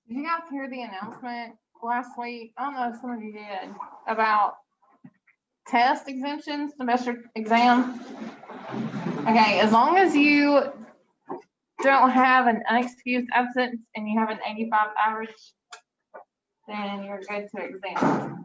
Did you guys hear the announcement last week? I don't know if some of you did about test exemptions, semester exam. Okay, as long as you don't have an unexcused absence and you have an 85 average, then you're good to exam.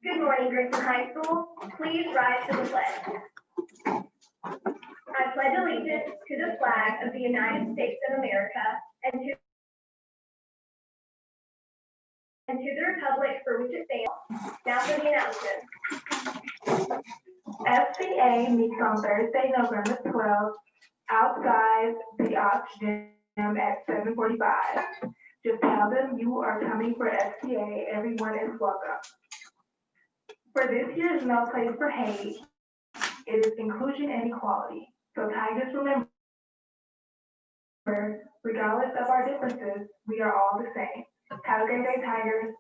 Good morning, Grayson High School. Please rise to the pledge. I pledge allegiance to the flag of the United States of America and to the republic for which it stands. Now for the announcement. FCA meets on Thursday, November 12th, outside the Oxygen at 7:45. Just tell them you are coming for FCA. Everyone is welcome. For this year's No Place for Hate, it is inclusion and equality. So Tigers, remember, regardless of our differences, we are all the same. Have a great day, Tigers.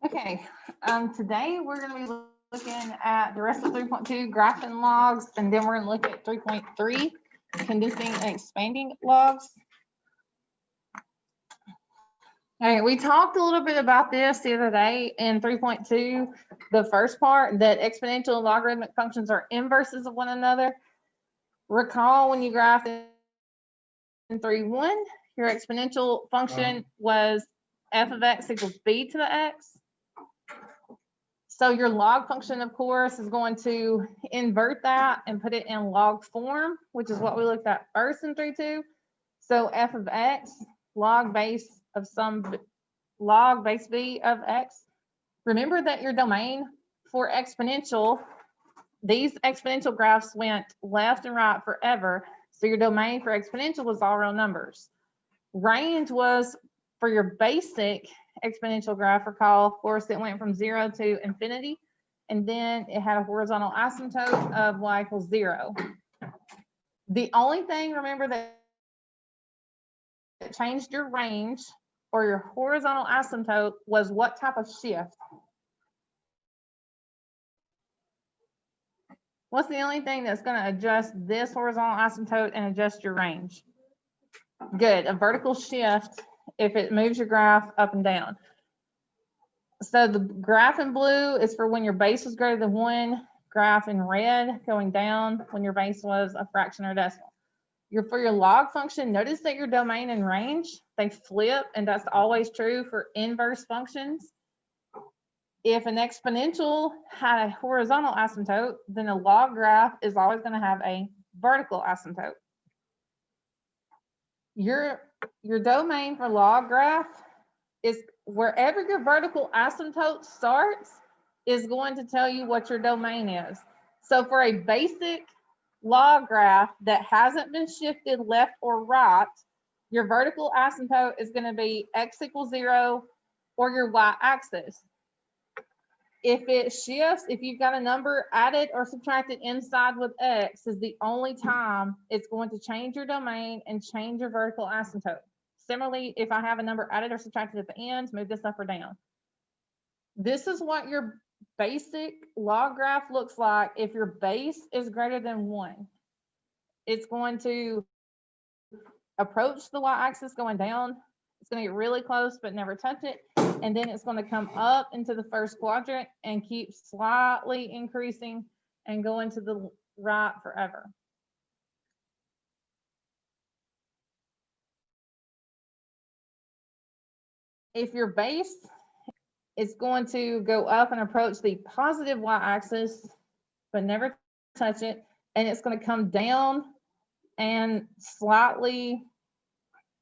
Okay, today we're going to be looking at the rest of 3.2 graphing logs, and then we're going to look at 3.3 condensing and expanding logs. Okay, we talked a little bit about this the other day in 3.2, the first part, that exponential and logarithmic functions are inverses of one another. Recall when you graphed in 3.1, your exponential function was f of x equals b to the x. So your log function, of course, is going to invert that and put it in log form, which is what we looked at first in 3.2. So f of x log base of some log base b of x. Remember that your domain for exponential, these exponential graphs went left and right forever. So your domain for exponential was all real numbers. Range was for your basic exponential graph. Recall, of course, it went from 0 to infinity, and then it had a horizontal asymptote of y equals 0. The only thing, remember, that changed your range or your horizontal asymptote was what type of shift. What's the only thing that's going to adjust this horizontal asymptote and adjust your range? Good, a vertical shift if it moves your graph up and down. So the graph in blue is for when your base was greater than 1, graph in red going down when your base was a fraction or decimal. For your log function, notice that your domain and range, they flip, and that's always true for inverse functions. If an exponential had a horizontal asymptote, then a log graph is always going to have a vertical asymptote. Your domain for log graph is wherever your vertical asymptote starts is going to tell you what your domain is. So for a basic log graph that hasn't been shifted left or right, your vertical asymptote is going to be x equals 0 or your y-axis. If it shifts, if you've got a number added or subtracted inside with x, is the only time it's going to change your domain and change your vertical asymptote. Similarly, if I have a number added or subtracted at the end, move this up or down. This is what your basic log graph looks like if your base is greater than 1. It's going to approach the y-axis going down. It's going to get really close but never touch it. And then it's going to come up into the first quadrant and keep slightly increasing and go into the right forever. If your base is going to go up and approach the positive y-axis but never touch it, and it's going to come down and slightly,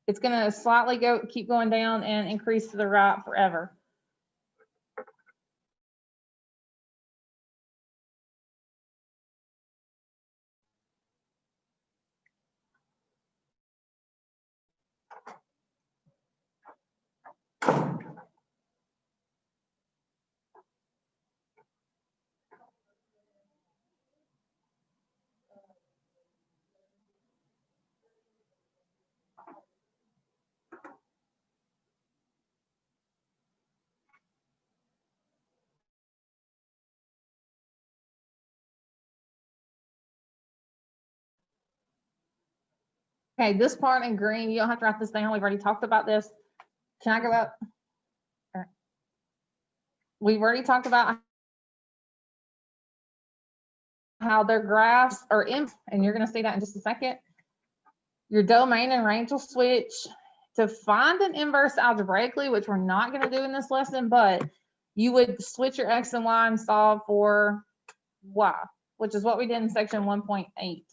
it's going to slightly keep going down and increase to the right forever. Okay, this part in green, you don't have to write this down. We've already talked about this. Can I go up? Right. We've already talked about how their graphs are in, and you're going to see that in just a second. Your domain and range will switch. To find an inverse algebraically, which we're not going to do in this lesson, but you would switch your x and y and solve for y, which is what we did in section 1.8.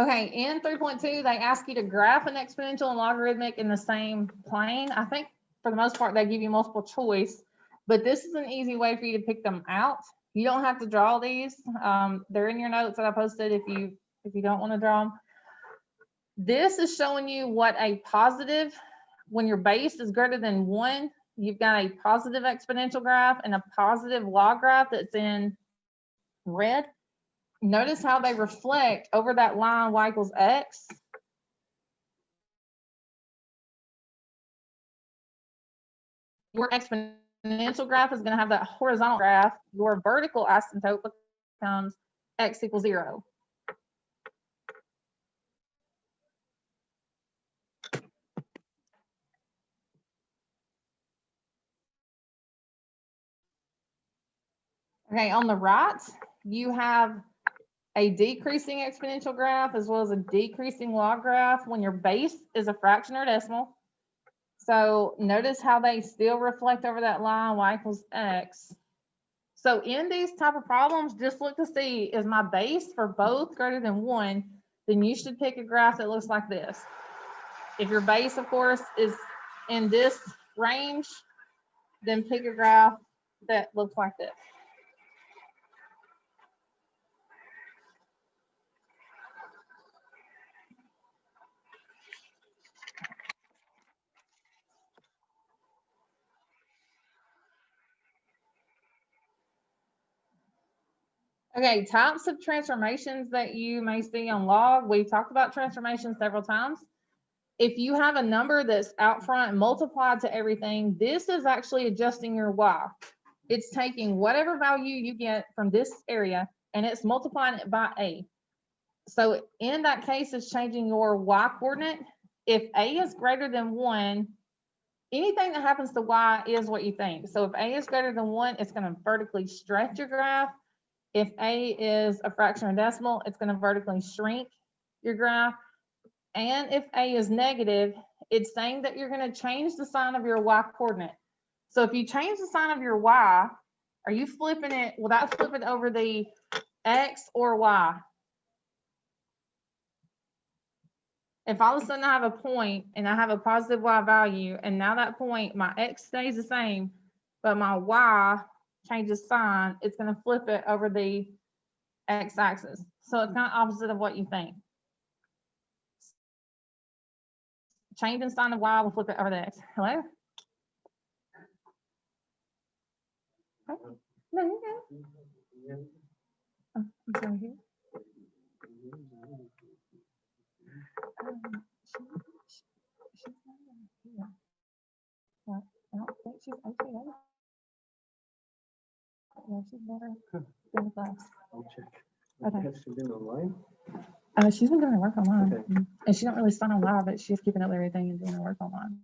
Okay, in 3.2, they ask you to graph an exponential and logarithmic in the same plane. I think for the most part, they give you multiple choice, but this is an easy way for you to pick them out. You don't have to draw these. They're in your notes that I posted if you don't want to draw them. This is showing you what a positive, when your base is greater than 1, you've got a positive exponential graph and a positive log graph that's in red. Notice how they reflect over that line y equals x. Your exponential graph is going to have that horizontal graph. Your vertical asymptote becomes x equals 0. Okay, on the right, you have a decreasing exponential graph as well as a decreasing log graph when your base is a fraction or decimal. So notice how they still reflect over that line y equals x. So in these type of problems, just look to see, is my base for both greater than 1, then you should pick a graph that looks like this. If your base, of course, is in this range, then pick a graph that looks like this. Okay, types of transformations that you may see on log. We've talked about transformations several times. if you have a number that's out front multiplied to everything, this is actually adjusting your y. It's taking whatever value you get from this area and it's multiplying it by a. So in that case, it's changing your y coordinate. If a is greater than 1, anything that happens to y is what you think. So if a is greater than 1, it's going to vertically stretch your graph. If a is a fraction or decimal, it's going to vertically shrink your graph. And if a is negative, it's saying that you're going to change the sign of your y coordinate. So if you change the sign of your y, are you flipping it? Will that flip it over the x or y? If all of a sudden I have a point and I have a positive y value, and now that point, my x stays the same, but my y changes sign, it's going to flip it over the x-axis. So it's kind of opposite of what you think. Changing sign of y will flip it over the x. Hello? No, you're good. Oh, I'm sorry. Here. She's not here. What? I don't think she's okay. Yeah, she's better in the class. I'll check. Okay. Has she been online? She's been doing her work online. Okay. And she don't really sign on live, but she's keeping up with everything and doing her work online.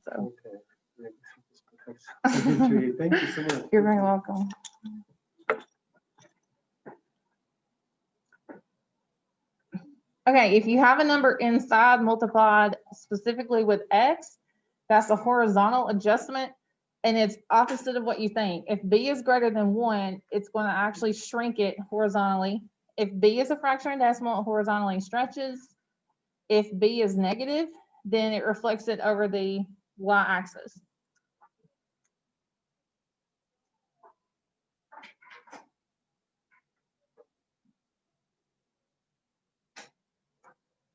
So Okay. Maybe this perhaps something to you. Thank you so much. you're very welcome. Okay, if you have a number inside multiplied specifically with x, that's a horizontal adjustment, and it's opposite of what you think. If b is greater than 1, it's going to actually shrink it horizontally. If b is a fraction or decimal, it horizontally stretches. If b is negative, then it reflects it over the y-axis.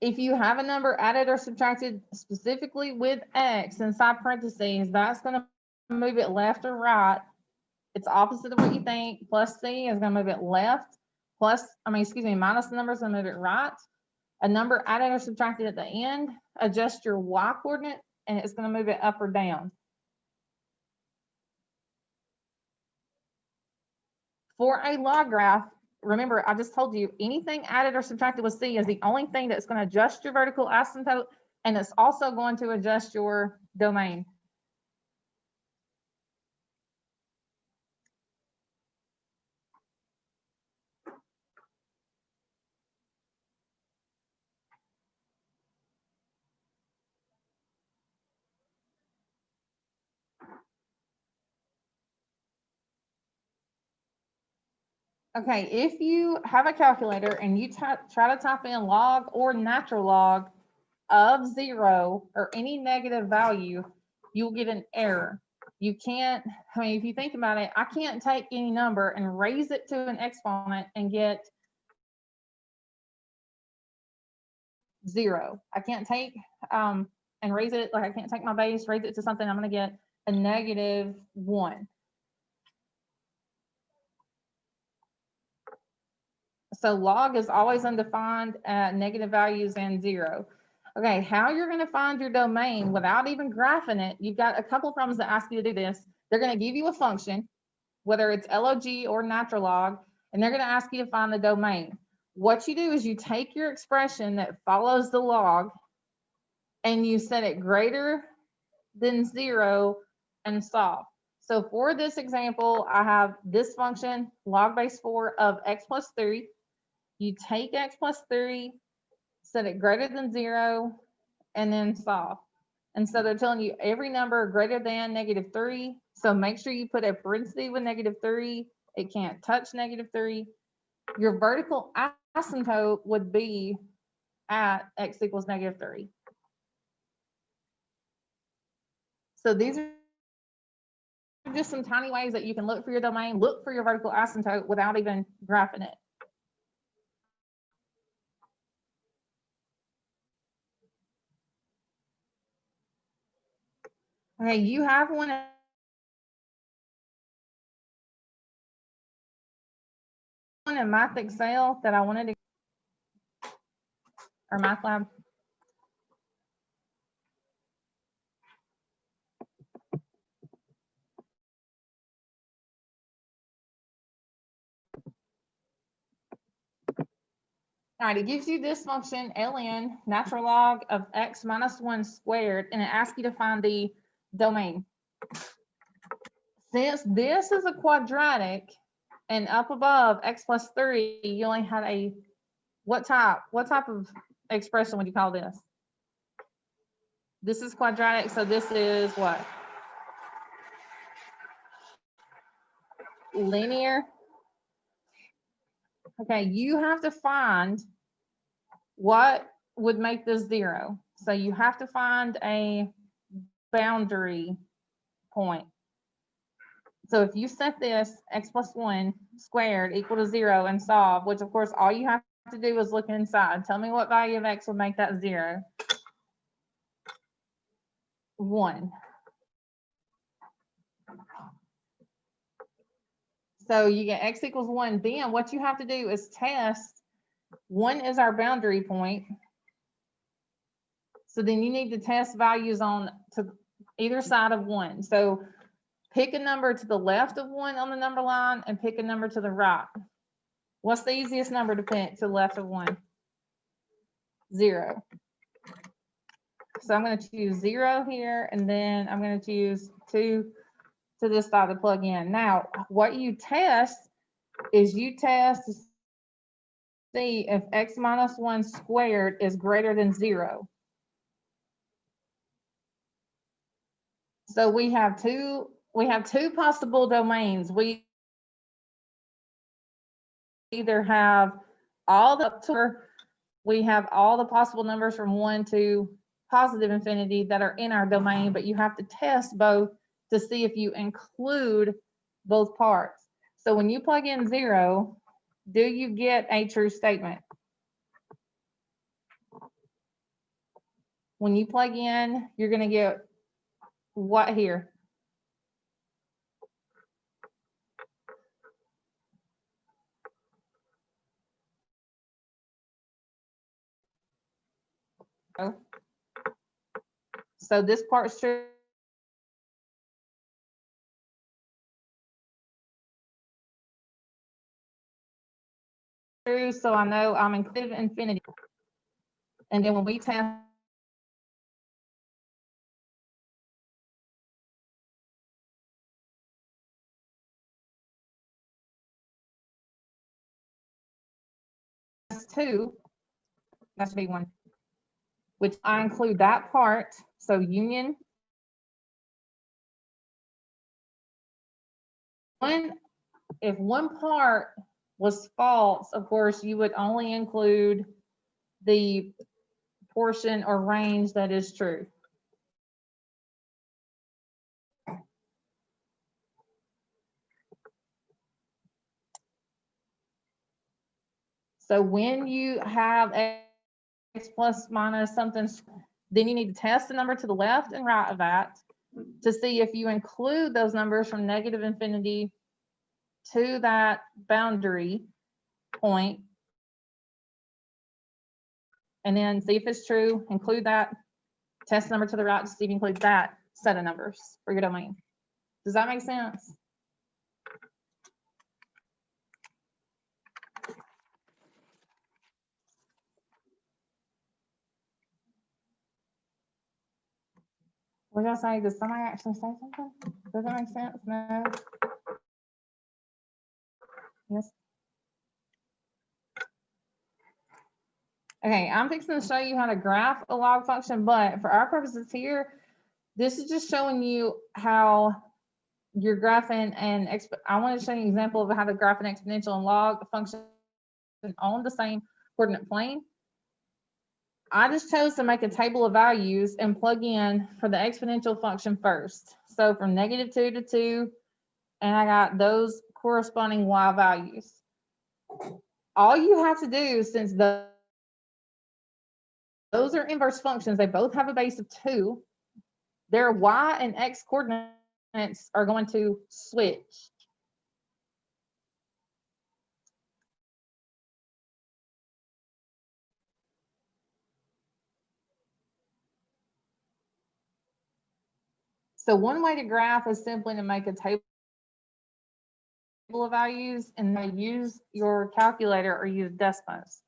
If you have a number added or subtracted specifically with x inside parentheses, that's going to move it left or right. It's opposite of what you think. Plus c is going to move it left. Minus the number is going to move it right. A number added or subtracted at the end, adjust your y coordinate, and it's going to move it up or down. For a log graph, remember, I just told you anything added or subtracted with c is the only thing that's going to adjust your vertical asymptote, and it's also going to adjust your domain. Okay, if you have a calculator and you try to type in log or natural log of 0 or any negative value, you'll get an error. You can't, if you think about it, I can't take any number and raise it to an exponent and get 0. I can't take and raise it, like I can't take my base, raise it to something, I'm going to get a -1. So log is always undefined at negative values and 0. Okay, how you're going to find your domain without even graphing it, you've got a couple of problems that ask you to do this. They're going to give you a function, whether it's log or natural log, and they're going to ask you to find the domain. What you do is you take your expression that follows the log and you set it greater than 0 and solve. So for this example, I have this function, log base 4 of x plus 3. You take x plus 3, set it greater than 0, and then solve. And so they're telling you every number greater than -3. So make sure you put a parenthesis with -3. It can't touch -3. Your vertical asymptote would be at x equals -3. So these are just some tiny ways that you can look for your domain, look for your vertical asymptote without even graphing it. Okay, you have one in Math Excel that I wanted to. or math lab? All right, it gives you this function, ln, natural log of x minus 1 squared, and it asks you to find the domain. Since this is a quadratic and up above x plus 3, you only had a, what type of expression would you call this? This is quadratic, so this is what? Linear. Okay, you have to find what would make this 0. So you have to find a boundary point. So if you set this x plus 1 squared equal to 0 and solve, which of course all you have to do is look inside. Tell me what value of x would make that 0. 1. So you get x equals 1. Then what you have to do is test. 1 is our boundary point. So then you need to test values on to either side of 1. So pick a number to the left of 1 on the number line and pick a number to the right. What's the easiest number to pick to the left of 1? 0. So I'm going to choose 0 here, and then I'm going to choose 2 to this side to plug in. Now, what you test is you test to see if x minus 1 squared is greater than 0. So we have two possible domains. We either have all the possible numbers from 1 to positive infinity that are in our domain, but you have to test both to see if you include both parts. So when you plug in 0, do you get a true statement? When you plug in, you're going to get what here? So this part's true. So I know I'm including infinity. And then when we test 2, that should be 1, which I include that part. So union 1, if one part was false, of course, you would only include the portion or range that is true. So when you have x plus minus something, then you need to test the number to the left and right of that to see if you include those numbers from negative infinity to that boundary point, and then see if it's true, include that, test number to the right to see if you include that set of numbers for your domain. Does that make sense? What did I say? Does somebody actually say something? Does that make sense? No? Yes? Okay, I'm fixing to show you how to graph a log function, but for our purposes here, this is just showing you how you're graphing and I want to show you an example of how to graph an exponential and log function on the same coordinate plane. I just chose to make a table of values and plug in for the exponential function first. So from -2 to 2, and I got those corresponding y values. All you have to do, since those are inverse functions, they both have a base of 2, their y and x coordinates are going to switch. So one way to graph is simply to make a table of values and then use your calculator or use Desmos.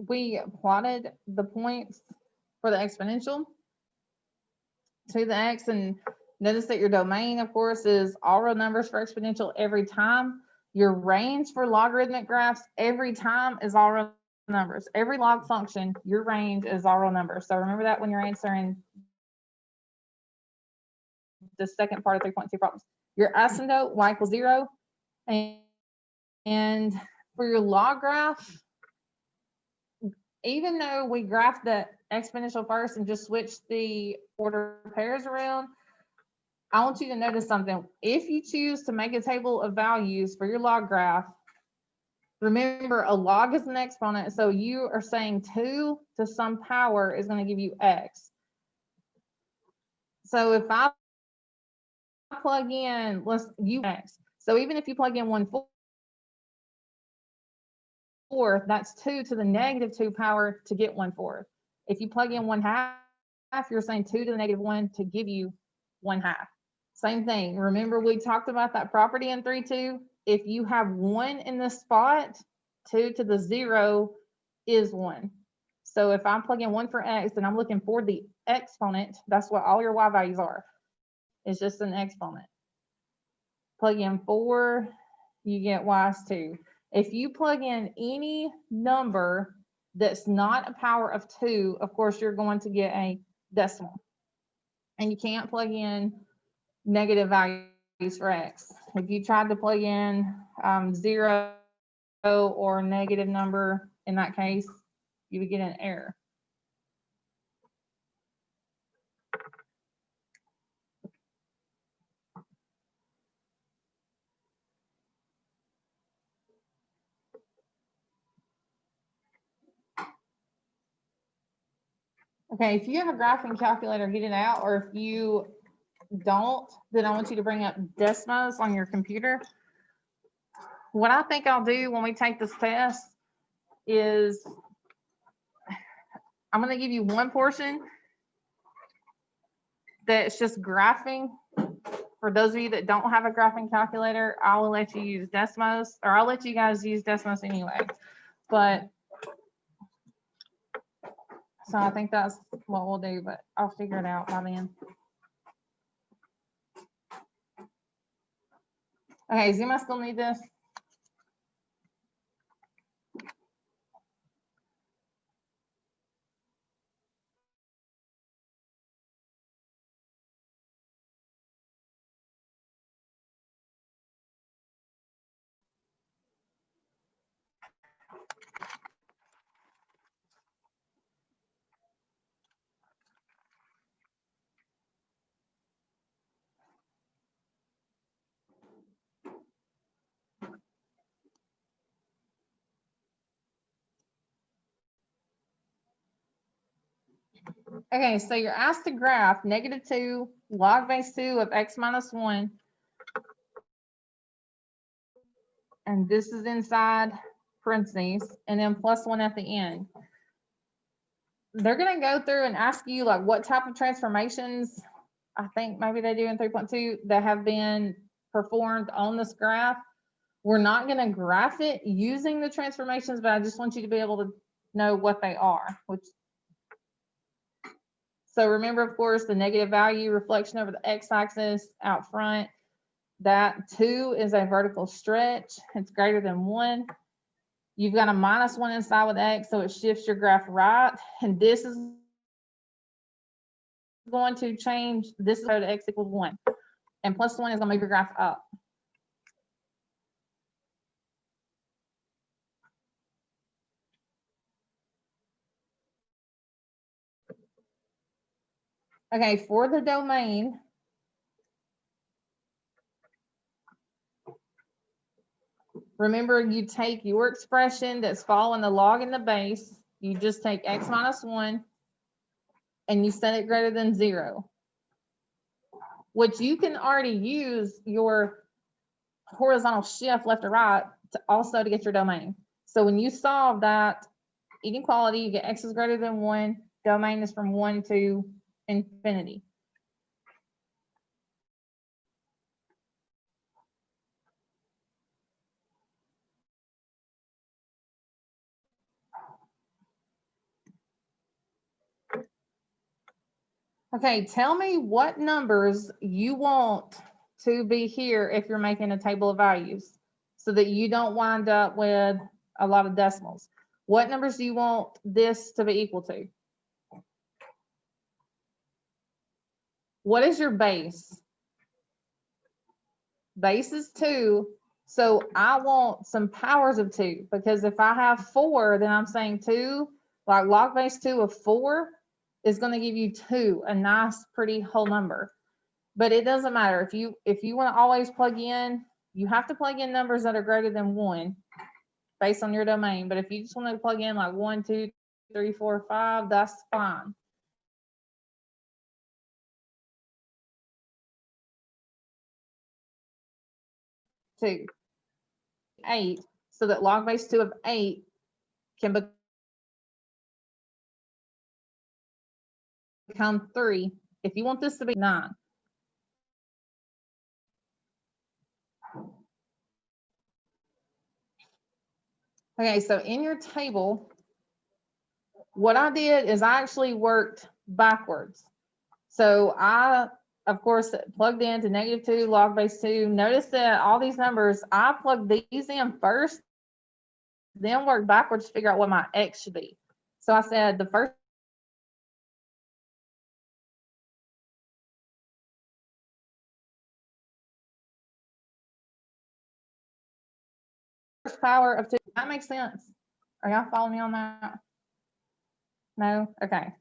We plotted the points for the exponential to the x, and notice that your domain, of course, is all real numbers for exponential every time. Your range for logarithmic graphs every time is all real numbers. Every log function, your range is all real numbers. So remember that when you're answering the second part of 3.2 problems. Your asymptote, y equals 0. And for your log graph, even though we graphed the exponential first and just switched the order of pairs around, I want you to notice something. If you choose to make a table of values for your log graph, remember a log is an exponent, so you are saying 2 to some power is going to give you x. So if I plug in, let's use x. So even if you plug in 1/4, that's 2 to the negative 2 power to get 1/4. If you plug in 1/2, you're saying 2 to the negative 1 to give you 1/2. Same thing. Remember we talked about that property in 3.2. If you have 1 in this spot, 2 to the 0 is 1. So if I'm plugging 1 for x, then I'm looking for the exponent. That's what all your y values are. It's just an exponent. Plug in 4, you get y is 2. If you plug in any number that's not a power of 2, of course, you're going to get a decimal. And you can't plug in negative values for x. If you tried to plug in 0 or negative number, in that case, you would get an error. Okay, if you have a graphing calculator, get it out, or if you don't, then I want you to bring up Desmos on your computer. What I think I'll do when we take this test is I'm going to give you one portion that's just graphing. For those of you that don't have a graphing calculator, I will let you use Desmos, or I'll let you guys use Desmos anyway. But so I think that's what we'll do, but I'll figure it out by then. Okay, does anybody still need this? Okay, so you're asked to graph -2 log base 2 of x minus 1. And this is inside parentheses, and then +1 at the end. They're going to go through and ask you like what type of transformations, I think maybe they do in 3.2, that have been performed on this graph. We're not going to graph it using the transformations, but I just want you to be able to know what they are. So remember, of course, the negative value reflection over the x-axis out front. That 2 is a vertical stretch. It's greater than 1. You've got a -1 inside with x, so it shifts your graph right. And this is going to change. This is to x equals 1. And +1 is going to move your graph up. Okay, for the domain, remember you take your expression that's following the log and the base, you just take x minus 1, and you set it greater than 0. Which you can already use your horizontal shift left to right to also to get your domain. So when you solve that inequality, you get x is greater than 1, domain is from 1 to infinity. Okay, tell me what numbers you want to be here if you're making a table of values so that you don't wind up with a lot of decimals. What numbers do you want this to be equal to? What is your base? Base is 2. So I want some powers of 2, because if I have 4, then I'm saying 2, like log base 2 of 4 is going to give you 2, a nice, pretty whole number. But it doesn't matter. If you want to always plug in, you have to plug in numbers that are greater than 1 based on your domain. But if you just want to plug in like 1, 2, 3, 4, 5, that's fine. Two, 8, so that log base 2 of 8 can become 3. If you want this to be 9. Okay, so in your table, what I did is I actually worked backwards. So I, of course, plugged into -2 log base 2. Notice that all these numbers, I plugged these in first, then worked backwards to figure out what my x should be. So I said the first power of 2. That makes sense. Are y'all following me on that? No? Okay.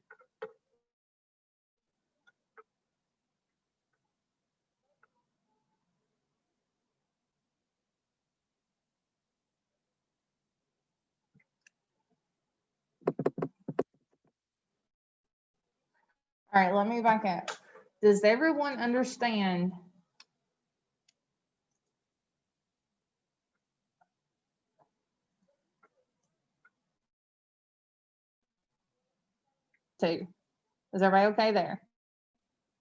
All right, let me back up. Does everyone understand two? Is everybody okay there?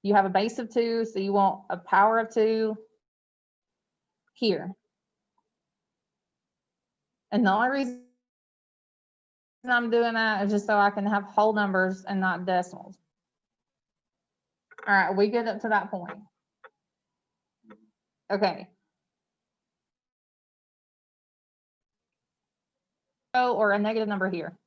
You have a base of 2, so you want a power of 2 here. And the only reason I'm doing that is just so I can have whole numbers and not decimals. All right, we get up to that point. Okay. Or a negative number here.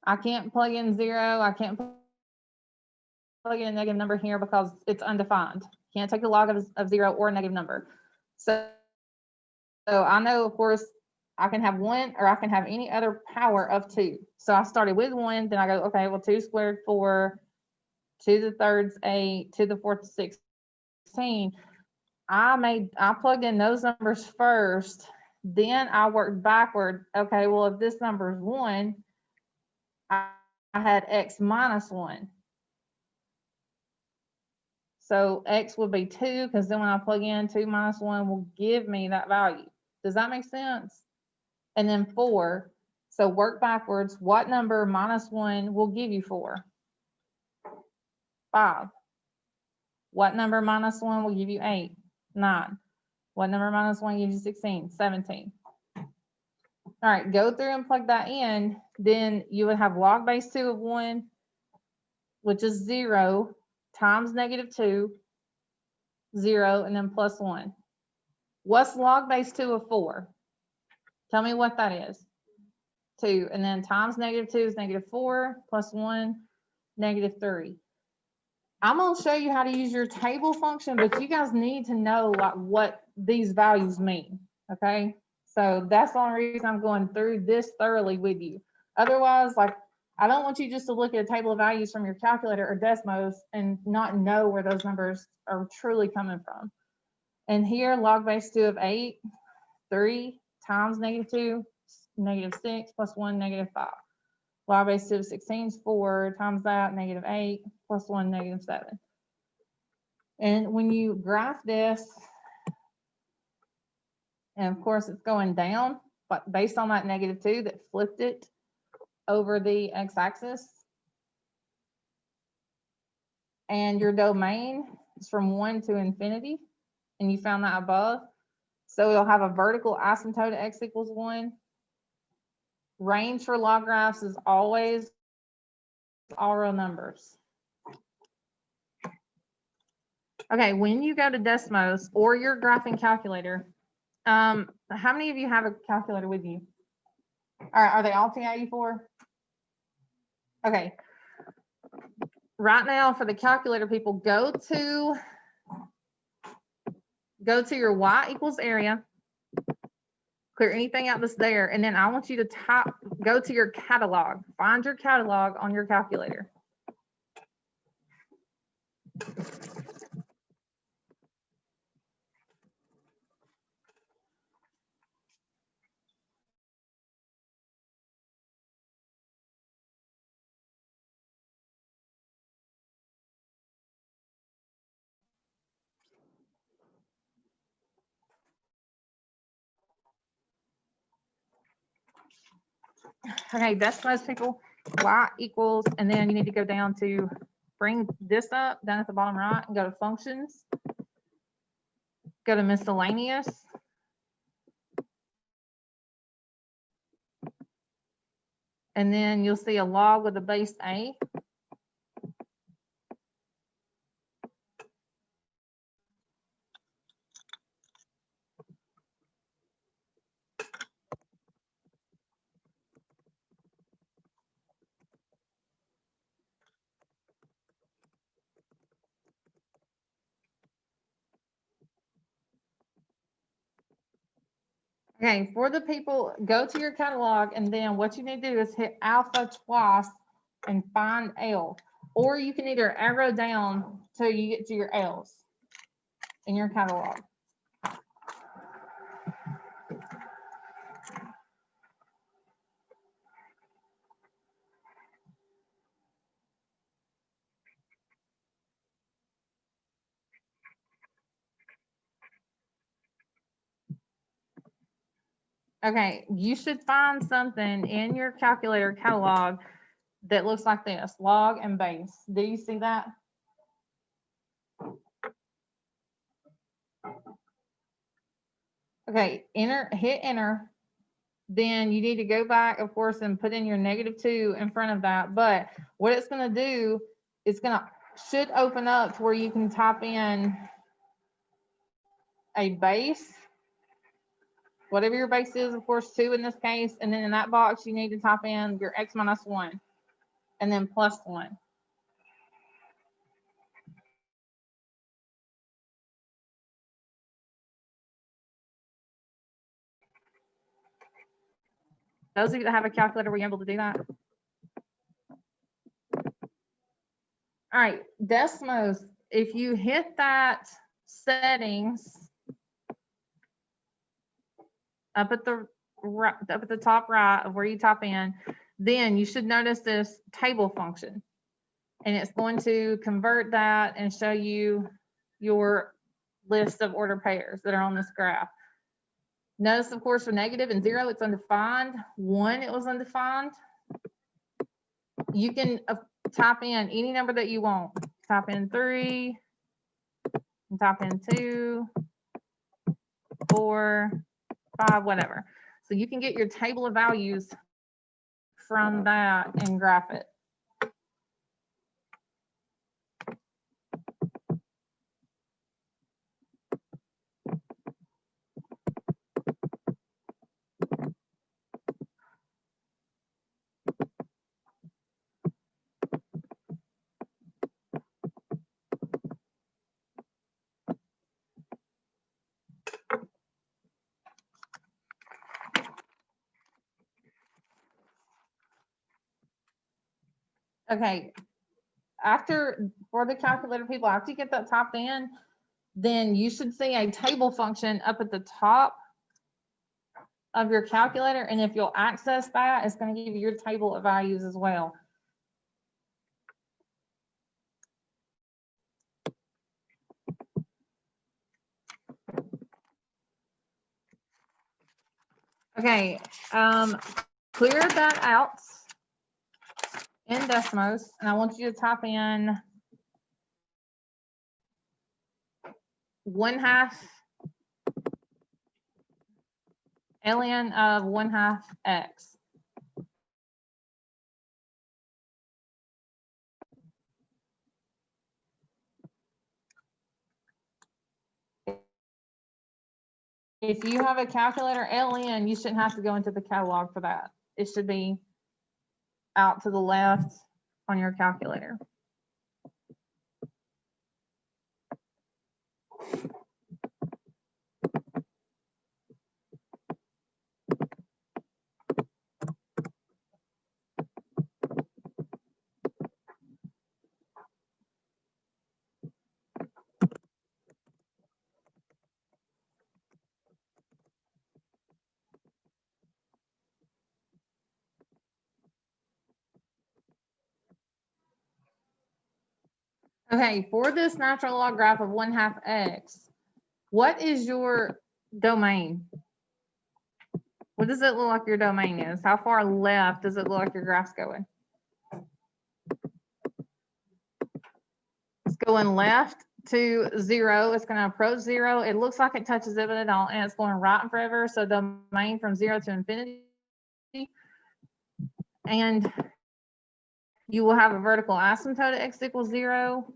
I can't plug in 0. I can't plug in a negative number here because it's undefined. Can't take the log of 0 or a negative number. So I know, of course, I can have 1 or I can have any other power of 2. So I started with 1, then I go, okay, well, 2 squared 4, 2 to the third 8, 2 to the fourth 16. I plugged in those numbers first, Then I worked backward. Okay, well, if this number is 1, I had x minus 1. So x would be 2, because then when I plug in 2 minus 1 will give me that value. Does that make sense? And then 4. So work backwards. What number minus 1 will give you 4? 5. What number minus 1 will give you 8? 9. What number minus 1 gives you 16? 17. All right, go through and plug that in. Then you would have log base 2 of 1, which is 0, times negative 2, 0, and then plus 1. What's log base 2 of 4? Tell me what that is. 2, and then times negative 2 is negative 4, plus 1, negative 3. I'm going to show you how to use your table function, but you guys need to know like what these values mean, okay? So that's the only reason I'm going through this thoroughly with you. Otherwise, like, I don't want you just to look at a table of values from your calculator or Desmos and not know where those numbers are truly coming from. And here, log base 2 of 8, 3 times negative 2, negative 6, plus 1, negative 5. Log base 2 of 16 is 4 times that, negative 8, plus 1, negative 7. And when you graph this, and of course it's going down, but based on that negative 2 that flipped it over the x-axis, and your domain is from 1 to infinity, and you found that above, so you'll have a vertical asymptote at x equals 1. Range for log graphs is always all real numbers. Okay, when you go to Desmos or your graphing calculator, how many of you have a calculator with you? All right, are they all TI-84? Okay. Right now, for the calculator people, go to your y equals area, clear anything out that's there, and then I want you to go to your catalog. Find your catalog on your calculator. Okay, that's most people. Y equals, and then you need to go down to bring this up down at the bottom right and go to functions. Go to miscellaneous. And then you'll see a log with a base A. Okay, for the people, go to your catalog, and then what you need to do is hit alpha twice and find L. Or you can either arrow down till you get to your L's in your catalog. Okay, you should find something in your calculator catalog that looks like this, log and base. Do you see that? Okay, hit enter. Then you need to go back, of course, and put in your -2 in front of that. But what it's going to do, should open up to where you can type in a base, whatever your base is, of course, 2 in this case. And then in that box, you need to type in your x minus 1 and then plus 1. Those of you that have a calculator, were you able to do that? All right, Desmos, if you hit that settings, up at the right, up at the top right of where you type in, then you should notice this table function. And it's going to convert that and show you your list of order pairs that are on this graph. Notice, of course, for negative and 0, it's undefined. 1, it was undefined. You can type in any number that you want. Type in 3, and type in 2, 4, 5, whatever. So you can get your table of values from that and graph it. Okay, for the calculator people, after you get that typed in, then you should see a table function up at the top of your calculator. And if you'll access that, it's going to give you your table of values as well. Okay, clear that out in Desmos, and I want you to type in 1/2 ln of 1/2 x. If you have a calculator ln, you shouldn't have to go into the catalog for that. It should be out to the left on your calculator. Okay, for this natural log graph of 1/2 x, what is your domain? What does it look like your domain is? How far left does it look like your graph's going? It's going left to 0. It's going to approach 0. It looks like it touches it, but it don't. And it's going right and forever. So domain from 0 to infinity. And you will have a vertical asymptote at x equals 0.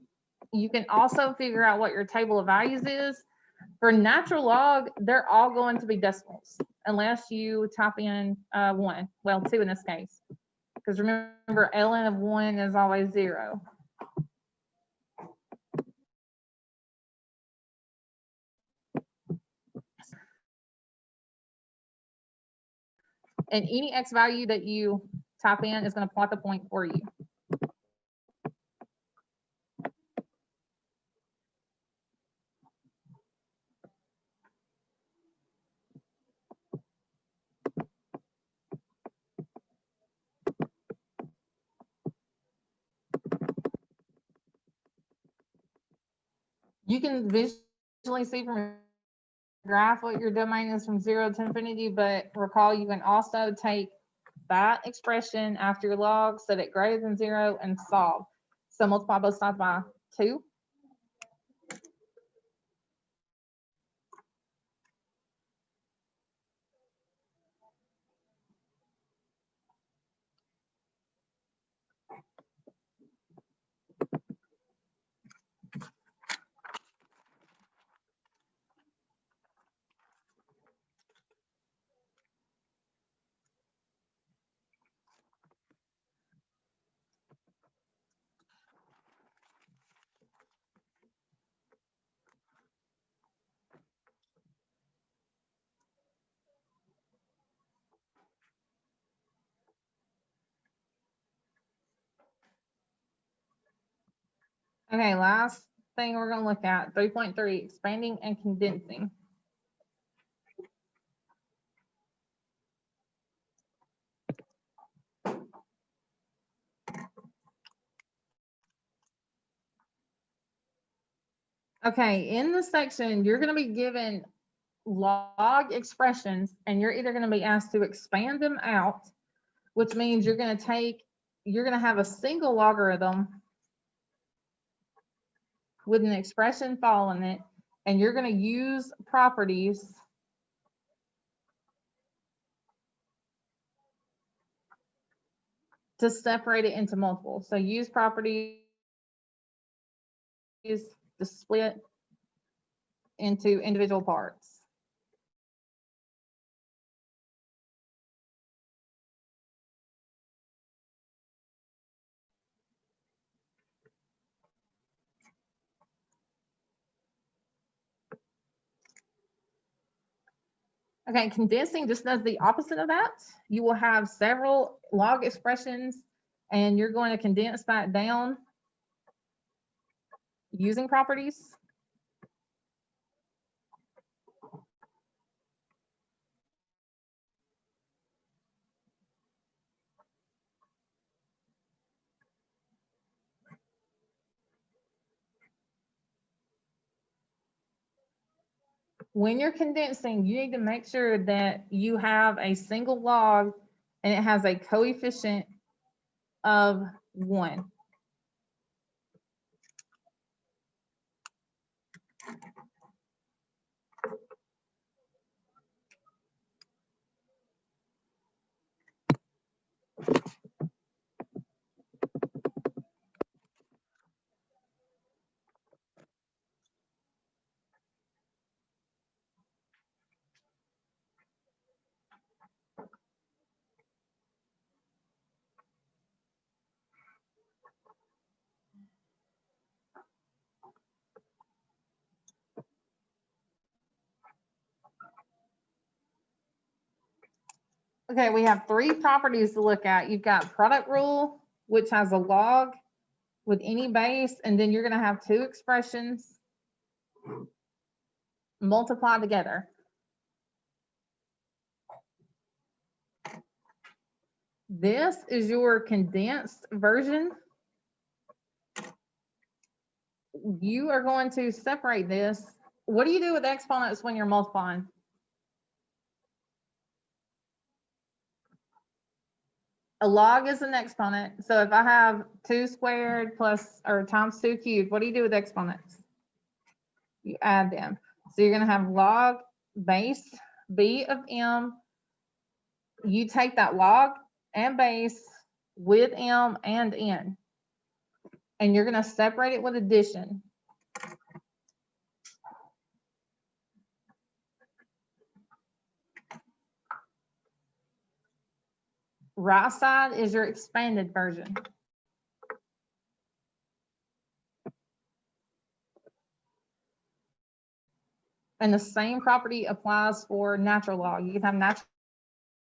You can also figure out what your table of values is. For natural log, they're all going to be decimals unless you type in 1. Well, 2 in this case. Because remember, ln of 1 is always 0. And any x value that you type in is going to plot the point for you. You can visually see from your graph what your domain is from 0 to infinity, but recall you can also take that expression after your log, set it greater than 0, and solve. So multiply both sides by 2. Okay, last thing we're going to look at, 3.3, expanding and condensing. Okay, in this section, you're going to be given log expressions, and you're either going to be asked to expand them out, which means you're going to have a single logarithm with an expression following it, and you're going to use properties to separate it into multiples. So use properties to split into individual parts. Okay, condensing just does the opposite of that. You will have several log expressions, and you're going to condense that down using properties. When you're condensing, you need to make sure that you have a single log and it has a coefficient of 1. Okay, we have 3 properties to look at. You've got product rule, which has a log with any base, and then you're going to have 2 expressions multiplied together. This is your condensed version. You are going to separate this. What do you do with exponents when you're multiplying? A log is an exponent. So if I have 2 squared plus or times 2 cubed, what do you do with exponents? You add them. So you're going to have log base b of m. You take that log and base with m and n, and you're going to separate it with addition. Right side is your expanded version. And the same property applies for natural log. You can have natural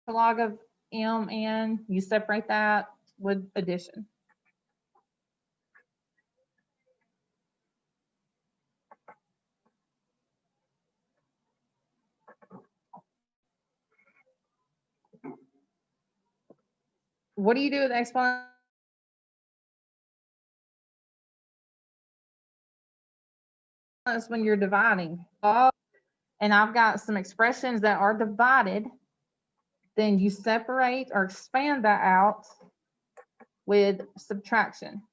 log of m, n, you separate that with addition. What do you do with exponents when you're dividing? And I've got some expressions that are divided. Then you separate or expand that out with subtraction.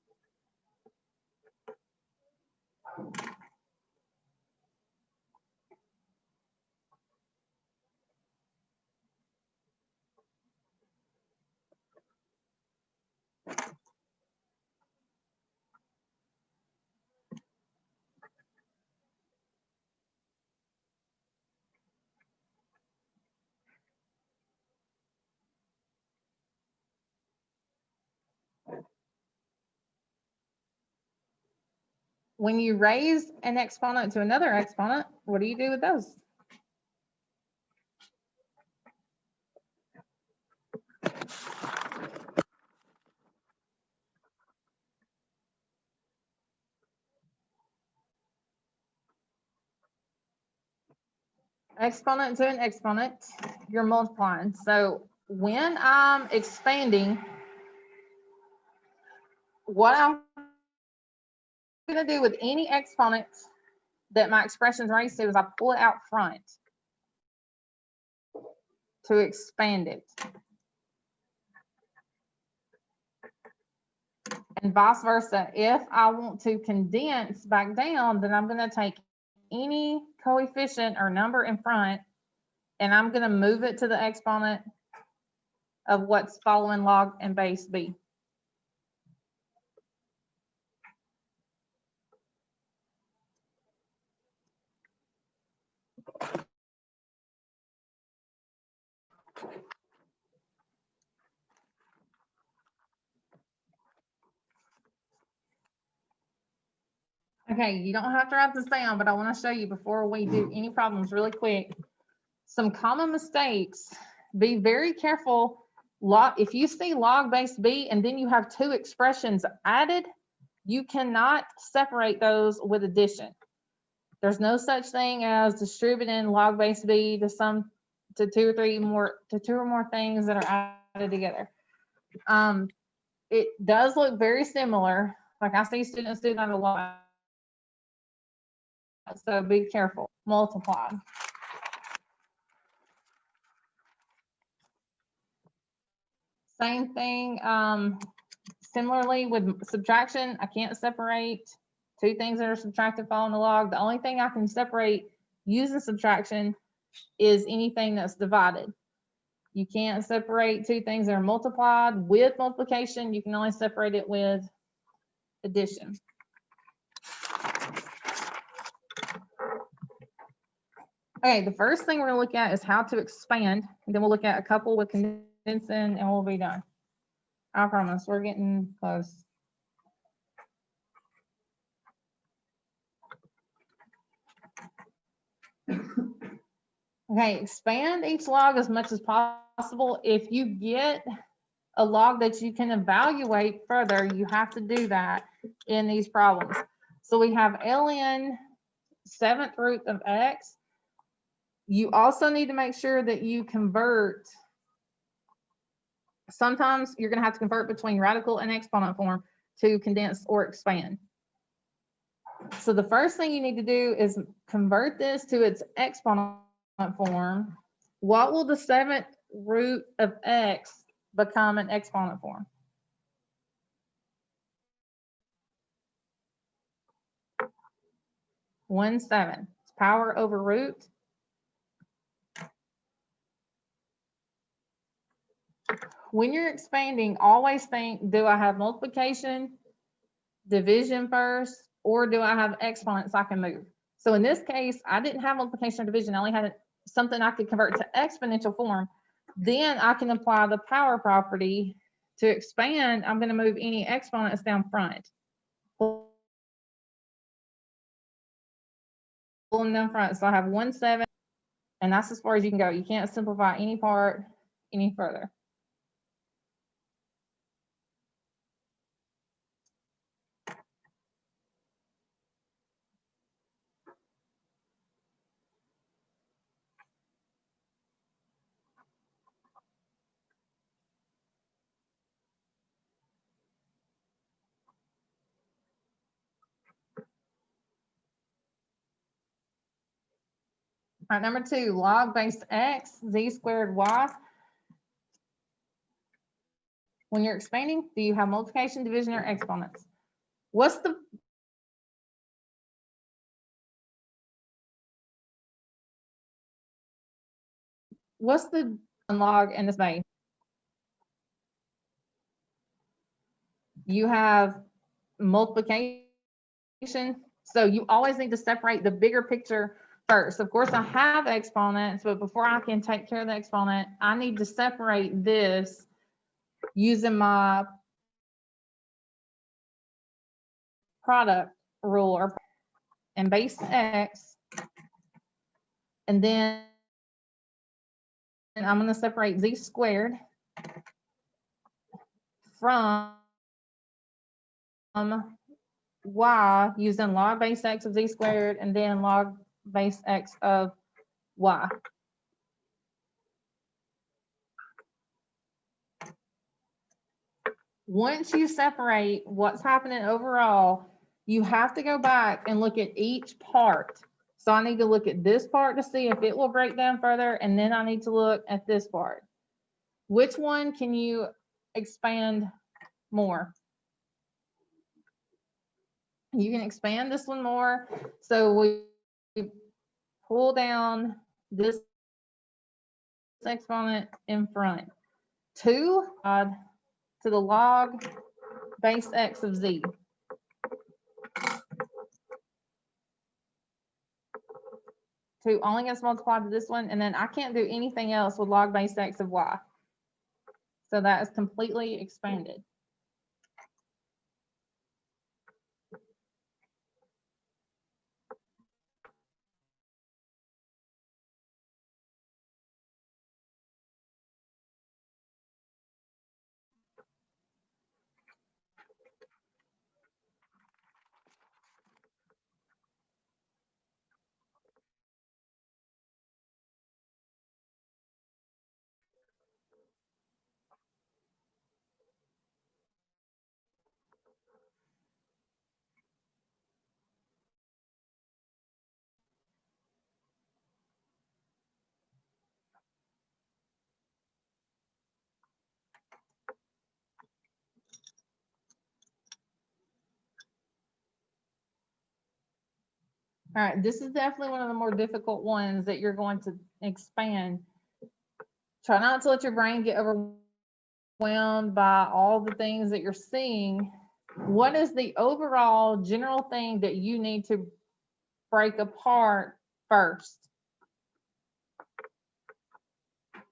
When you raise an exponent to another exponent, what do you do with those? Exponent to an exponent, you're multiplying. So when I'm expanding, what I'm going to do with any exponent that my expression's raised to is I pull it out front to expand it. And vice versa. If I want to condense back down, then I'm going to take any coefficient or number in front and I'm going to move it to the exponent of what's following log and base b. Okay, you don't have to write this down, but I want to show you before we do any problems really quick. Some common mistakes. Be very careful. If you see log base b and then you have two expressions added, you cannot separate those with addition. There's no such thing as distributing log base b to two or more things that are added together. It does look very similar. Like I see students do that a lot. So be careful. Multiply. Same thing. Similarly with subtraction, I can't separate two things that are subtracted following the log. The only thing I can separate using subtraction is anything that's divided. You can't separate two things that are multiplied with multiplication. You can only separate it with addition. Okay, the first thing we're going to look at is how to expand. And then we'll look at a couple with condensing and we'll be done. I promise, we're getting close. Okay, expand each log as much as possible. If you get a log that you can evaluate further, you have to do that in these problems. So we have ln 7th root of x. You also need to make sure that you convert. Sometimes you're going to have to convert between radical and exponent form to condense or expand. So the first thing you need to do is convert this to its exponent form. What will the 7th root of x become in exponent form? One 7. It's power over root. When you're expanding, always think, do I have multiplication, division first, or do I have exponents I can move? So in this case, I didn't have multiplication or division. I only had something I could convert to exponential form. Then I can apply the power property to expand. I'm going to move any exponents down front. Pull them down front. So I have 1 7, and that's as far as you can go. You can't simplify any part any further. All right, number 2, log base x, z squared y. When you're expanding, do you have multiplication, division, or exponents? What's the log in this base? You have multiplication. So you always need to separate the bigger picture first. Of course, I have exponents, but before I can take care of the exponent, I need to separate this using my product rule and base x. And then I'm going to separate z squared from y using log base x of z squared and then log base x of y. Once you separate what's happening overall, You have to go back and look at each part. So I need to look at this part to see if it will break down further, and then I need to look at this part. Which one can you expand more? You can expand this one more. So we pull down this exponent in front. 2 to the log base x of z. 2 only gets multiplied to this one, and then I can't do anything else with log base x of y. So that is completely expanded. All right, this is definitely one of the more difficult ones that you're going to expand. Try not to let your brain get overwhelmed by all the things that you're seeing. What is the overall general thing that you need to break apart first?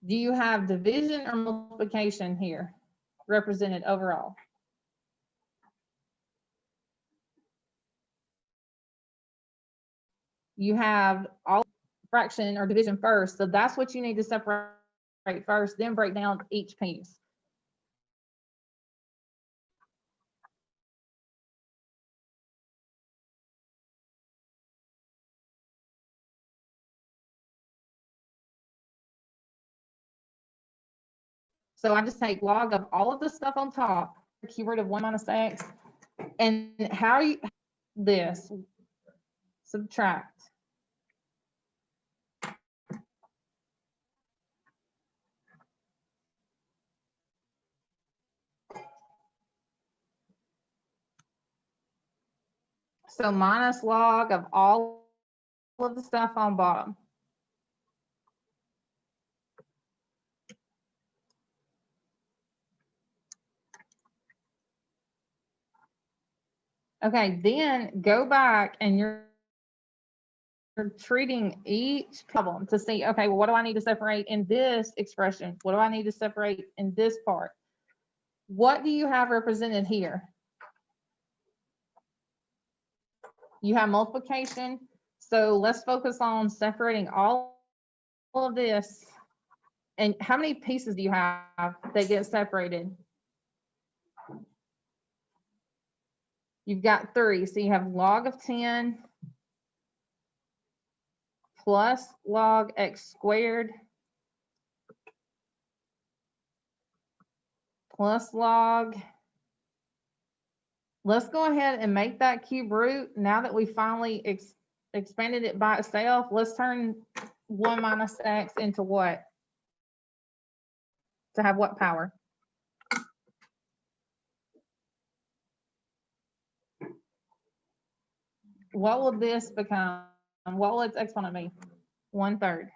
Do you have division or multiplication here represented overall? You have all fraction or division first, so that's what you need to separate first, then break down each piece. So I just take log of all of the stuff on top, the keyword of 1 minus x, and how you this subtract. So minus log of all of the stuff on bottom. Okay, then go back and you're treating each problem to see, okay, well, what do I need to separate in this expression? What do I need to separate in this part? What do you have represented here? You have multiplication. So let's focus on separating all of this. And how many pieces do you have that get separated? You've got 3. So you have log of 10 plus log x squared plus log. Let's go ahead and make that cube root. Now that we finally expanded it by itself, let's turn 1 minus x into what? To have what power? What will this become? What will its exponent be? 1/3.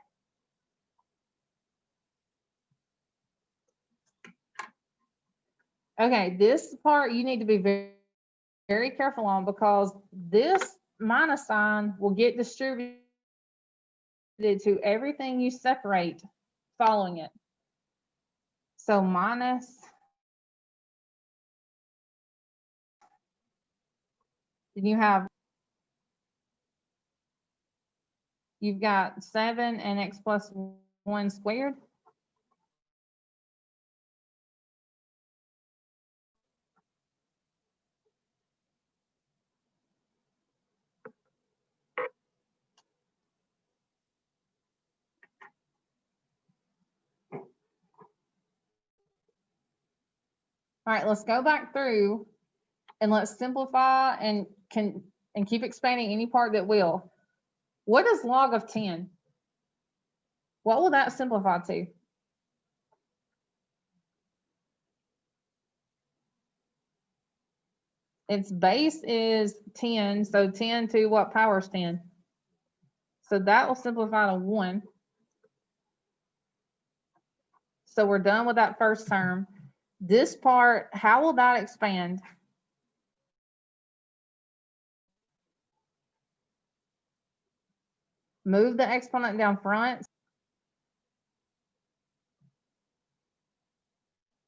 Okay, this part you need to be very, very careful on, because this minus sign will get distributed to everything you separate following it. So minus, then you've got 7 and x plus 1 squared. All right, let's go back through and let's simplify and can, and keep expanding any part that will. What is log of 10? What will that simplify to? Its base is 10, so 10 to what power is 10? So that will simplify to 1. So we're done with that first term. This part, how will that expand? Move the exponent down front.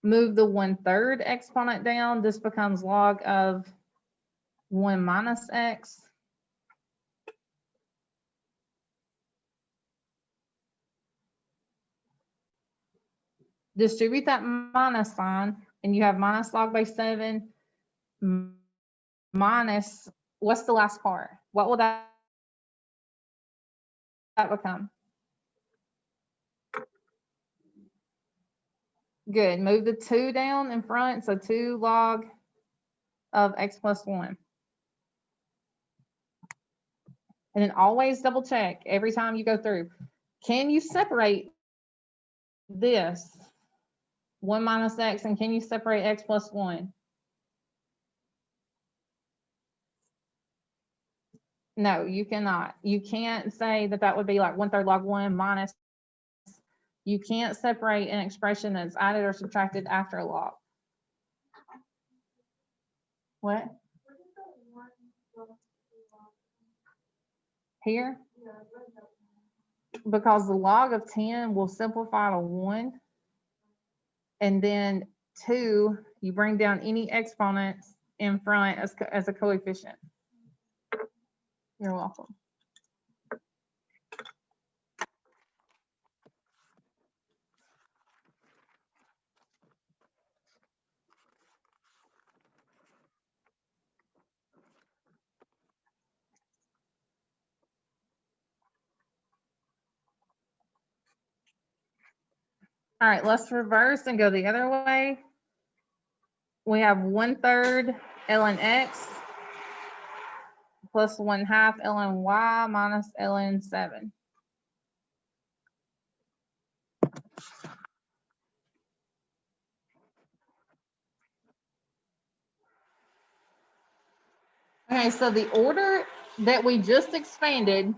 Move the 1/3 exponent down. This becomes log of 1 minus x. Distribute that minus sign, and you have minus log base 7 minus, what's the last part? What will that become? Good. Move the 2 down in front, so 2 log of x plus 1. And then always double check every time you go through. Can you separate this 1 minus x, and can you separate x plus 1? No, you cannot. You can't say that that would be like 1/3 log 1 minus. You can't separate an expression that's added or subtracted after a log. What? Here? Because the log of 10 will simplify to 1. And then 2, you bring down any exponents in front as a coefficient. You're welcome. All right, let's reverse and go the other way. We have 1/3 ln x plus 1/2 ln y minus ln 7. Okay, so the order that we just expanded,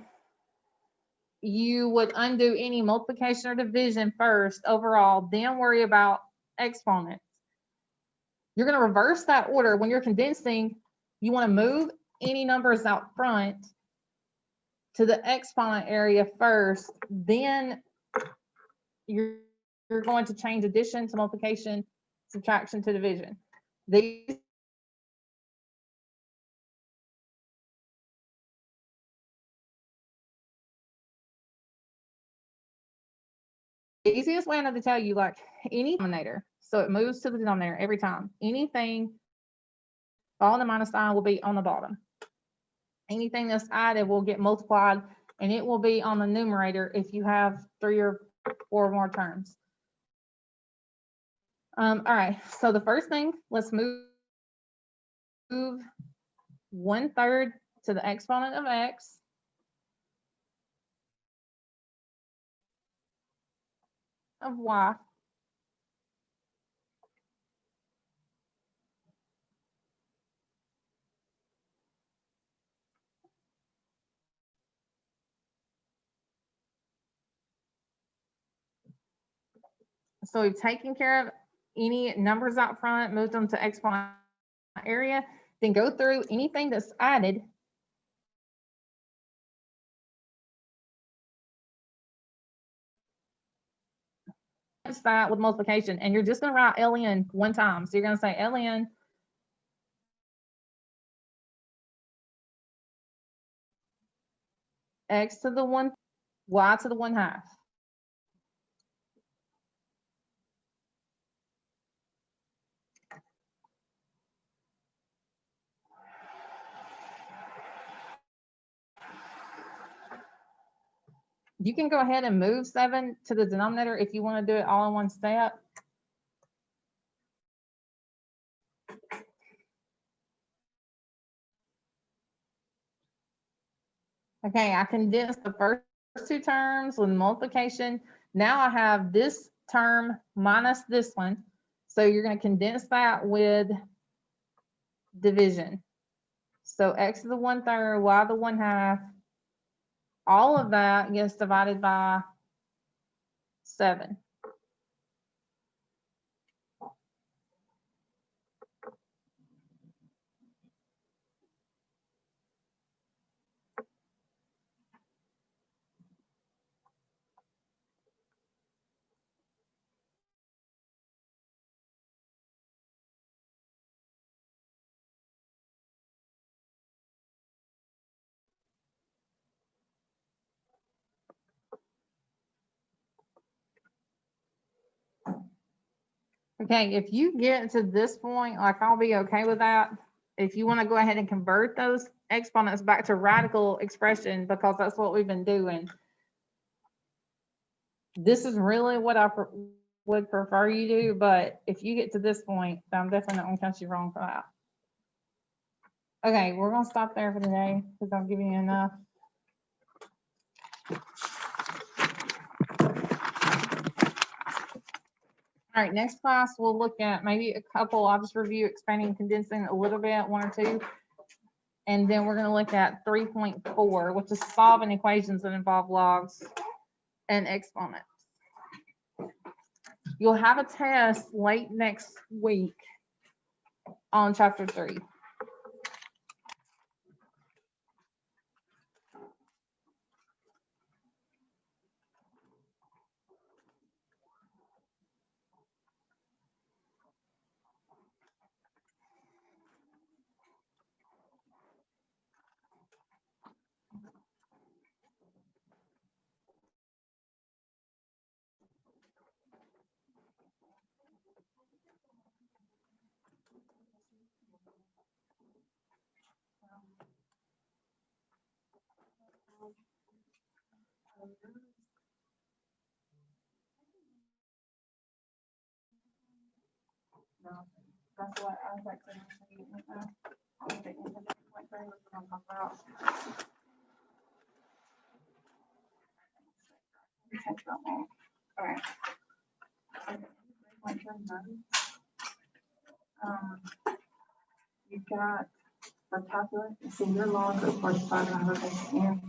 you would undo any multiplication or division first overall, then worry about exponents. You're going to reverse that order. When you're condensing, you want to move any numbers out front to the exponent area first, then you're going to change addition to multiplication, subtraction to division. The easiest way to tell you, like any denominator, so it moves to the denominator every time. Anything following the minus sign will be on the bottom. Anything that's added will get multiplied, and it will be on the numerator if you have 3 or 4 more terms. All right, so the first thing, let's move 1/3 to the exponent of x. Of y. So we've taken care of any numbers out front, moved them to exponent area, then go through anything that's added. That with multiplication, and you're just going to write ln 1 time. So you're going to say ln x to the 1, y to the 1/2. You can go ahead and move 7 to the denominator if you want to do it all in one step. Okay, I condensed the first two terms with multiplication. Now I have this term minus this one. So you're going to condense that with division. So x to the 1/3, y to the 1/2. All of that gets divided by 7. Okay, if you get to this point, like I'll be okay with that. If you want to go ahead and convert those exponents back to radical expression, because that's what we've been doing. This is really what I would prefer you do, but if you get to this point, I'm definitely not gonna count you wrong for that. Okay, we're gonna stop there for today because I've given you enough. All right, next class, we'll look at maybe a couple, I'll just review expanding and condensing a little bit, 1 or 2. And then we're gonna look at 3.4, which is solving equations that involve logs and exponents. You'll have a test late next week on chapter 3. That's what I was actually you've got the calculus, so your log of 45 and 100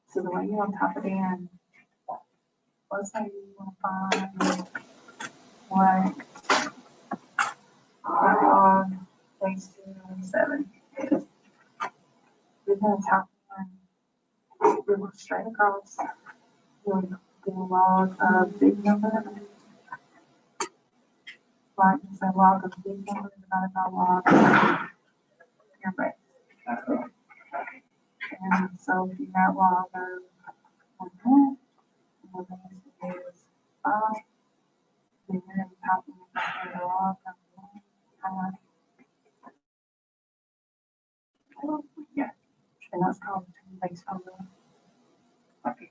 So the way you want to type it in, let's say you want to find what log base 7 is. You're going to type in, you look straight across, you'll do a log of big number, like you say log of big number divided by log of your base. And so if you have log of 1, and the base is 5, then you're going to type in the log of 1, yeah, and that's called base formula. Okay.